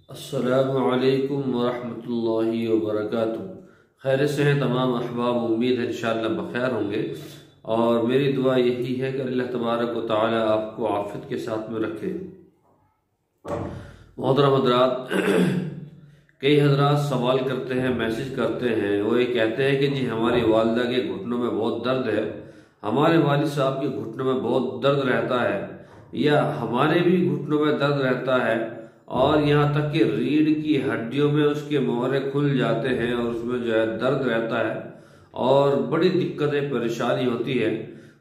अस्सलामु अलैकुम वरहमतुल्लाहि वबरकातुहू। खैर से हैं तमाम अहबाब, उम्मीद है इंशाअल्लाह बखैर होंगे। और मेरी दुआ यही है कि अल्लाह तबारक व तआला आपको आफियत के साथ में रखे। मोहतरम हज़रात, कई हज़रात सवाल करते हैं, मैसेज करते हैं। वो ये कहते हैं कि जी हमारी वालिदा के घुटनों में बहुत दर्द है, हमारे वालिद साहब के घुटनों में बहुत दर्द रहता है, या हमारे भी घुटनों में दर्द रहता है, और यहाँ तक कि रीढ़ की हड्डियों में उसके मोहरे खुल जाते हैं और उसमें जो है दर्द रहता है और बड़ी दिक्कतें परेशानी होती है।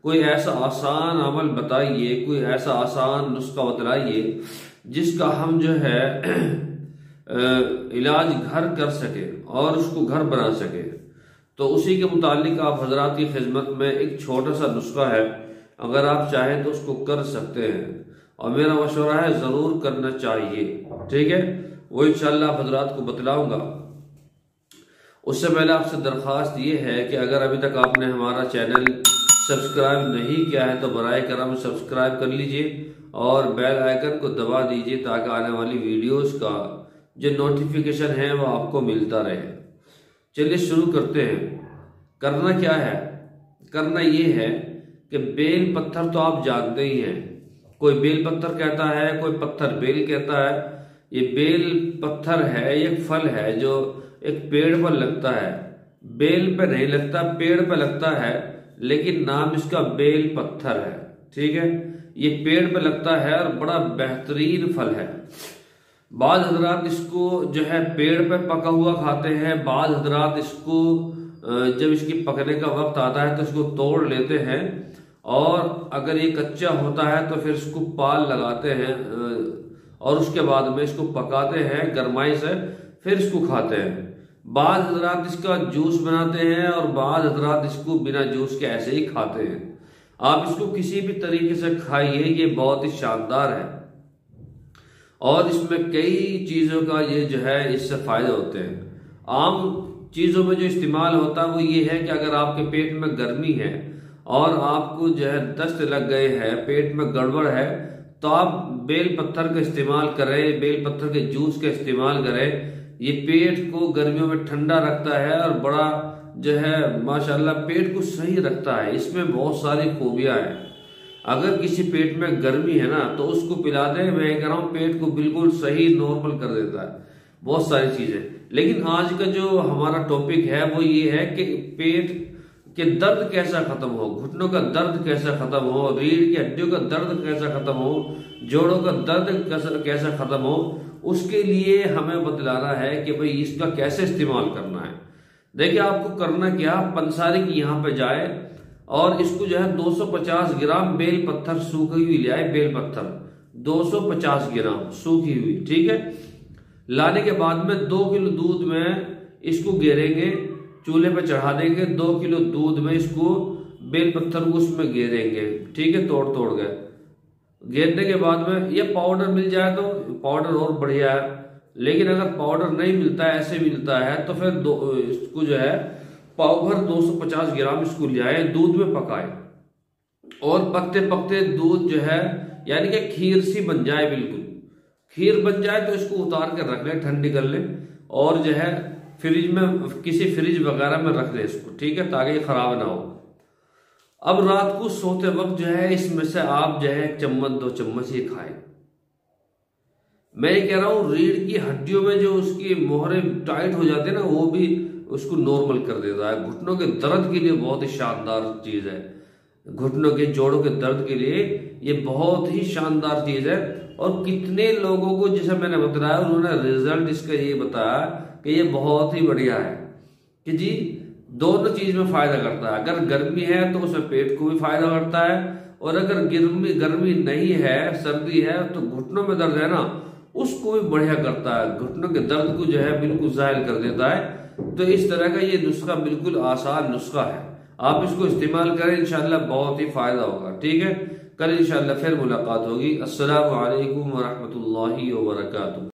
कोई ऐसा आसान अमल बताइए, कोई ऐसा आसान नुस्खा बतलाइए जिसका हम जो है इलाज घर कर सके और उसको घर बना सके। तो उसी के मुतालिक आप हजरात की खिदमत में एक छोटा सा नुस्खा है, अगर आप चाहें तो उसको कर सकते हैं और मेरा मशवरा है ज़रूर करना चाहिए। ठीक है, वो इंशाअल्लाह आप हजरात को बतलाऊंगा। उससे पहले आपसे दरख्वास्त ये है कि अगर अभी तक आपने हमारा चैनल सब्सक्राइब नहीं किया है तो बराए करम सब्सक्राइब कर लीजिए और बेल आइकन को दबा दीजिए ताकि आने वाली वीडियोस का जो नोटिफिकेशन है वो आपको मिलता रहे। चलिए शुरू करते हैं। करना क्या है? करना ये है कि बेल पत्थर तो आप जानते ही हैं, कोई बेल पत्थर कहता है, कोई पत्थर बेल कहता है। ये बेल पत्थर है, ये फल है जो एक पेड़ पर लगता है, बेल पे नहीं लगता, पेड़ पे लगता है, लेकिन नाम इसका बेल पत्थर है। ठीक है, ये पेड़ पे लगता है और बड़ा बेहतरीन फल है। बाद हजरात इसको जो है पेड़ पे पका हुआ खाते हैं, बाद हजरात इसको जब इसकी पकने का वक्त आता है तो इसको तोड़ लेते हैं, और अगर ये कच्चा होता है तो फिर इसको पाल लगाते हैं और उसके बाद में इसको पकाते हैं गरमाई से, फिर इसको खाते हैं। बाद हजरात इसका जूस बनाते हैं और बाद हजरात इसको बिना जूस के ऐसे ही खाते हैं। आप इसको किसी भी तरीके से खाइए, ये बहुत ही शानदार है और इसमें कई चीज़ों का ये जो है इससे फायदे होते हैं। आम चीज़ों में जो इस्तेमाल होता है वो ये है कि अगर आपके पेट में गर्मी है और आपको जो है दस्त लग गए हैं, पेट में गड़बड़ है, तो आप बेल पत्थर का इस्तेमाल करें, बेल पत्थर के जूस का इस्तेमाल करें। ये पेट को गर्मियों में ठंडा रखता है और बड़ा जो है माशाल्लाह पेट को सही रखता है। इसमें बहुत सारी खूबियां हैं। अगर किसी पेट में गर्मी है ना तो उसको पिला दें, मैं कह रहा हूँ पेट को बिल्कुल सही नॉर्मल कर देता है, बहुत सारी चीजें। लेकिन आज का जो हमारा टॉपिक है वो ये है कि पेट कि दर्द कैसा खत्म हो, घुटनों का दर्द कैसा खत्म हो, रीढ़ की हड्डियों का दर्द कैसा खत्म हो, जोड़ों का दर्द कैसा खत्म हो, उसके लिए हमें बतलाना है कि भाई इसका कैसे इस्तेमाल करना है। देखिए आपको करना क्या, पंसारी की यहाँ पे जाए और इसको जो है 250 ग्राम बेल पत्थर सूखी हुई ले आए, बेल पत्थर 250 ग्राम सूखी हुई। ठीक है, लाने के बाद में 2 किलो दूध में इसको गेरेंगे, चूल्हे पर चढ़ा देंगे। 2 किलो दूध में इसको बेल पत्थर को उसमें गेरेंगे। ठीक है, तोड़ तोड़ के गेरने के बाद में ये पाउडर मिल जाए तो पाउडर और बढ़िया है, लेकिन अगर पाउडर नहीं मिलता है, ऐसे मिलता है, तो फिर इसको जो है पाव भर 250 ग्राम इसको ले आए, दूध में पकाए और पकते पकते दूध जो है यानी कि खीर सी बन जाए, बिल्कुल खीर बन जाए तो इसको उतार कर रख ले, ठंडी कर ले और जो है फ्रिज में, किसी फ्रिज वगैरह में रख दे इसको। ठीक है, ताकि ये खराब ना हो। अब रात को सोते वक्त जो है इसमें से आप जो है 1 चम्मच 2 चम्मच ये खाएं। मैं ये कह रहा हूं रीढ़ की हड्डियों में जो उसकी मोहरे टाइट हो जाते हैं ना, वो भी उसको नॉर्मल कर देता है। घुटनों के दर्द के लिए बहुत ही शानदार चीज है, घुटनों के जोड़ों के दर्द के लिए ये बहुत ही शानदार चीज है। और कितने लोगों को जैसे मैंने बताया उन्होंने रिजल्ट इसका ये बताया कि ये बहुत ही बढ़िया है कि जी दोनों चीज में फायदा करता है। अगर गर्मी है तो उसमें पेट को भी फायदा करता है, और अगर गर्मी नहीं है, सर्दी है, तो घुटनों में दर्द है ना उसको भी बढ़िया करता है, घुटनों के दर्द को जो है बिल्कुल जाहिर कर देता है। तो इस तरह का ये नुस्खा बिल्कुल आसान नुस्खा है, आप इसको इस्तेमाल करें, इंशाल्लाह बहुत ही फायदा होगा। ठीक है, कल इंशाल्लाह फिर मुलाकात होगी। अस्सलामु अलैकुम वरहमतुल्लाहि वबरकातुहू।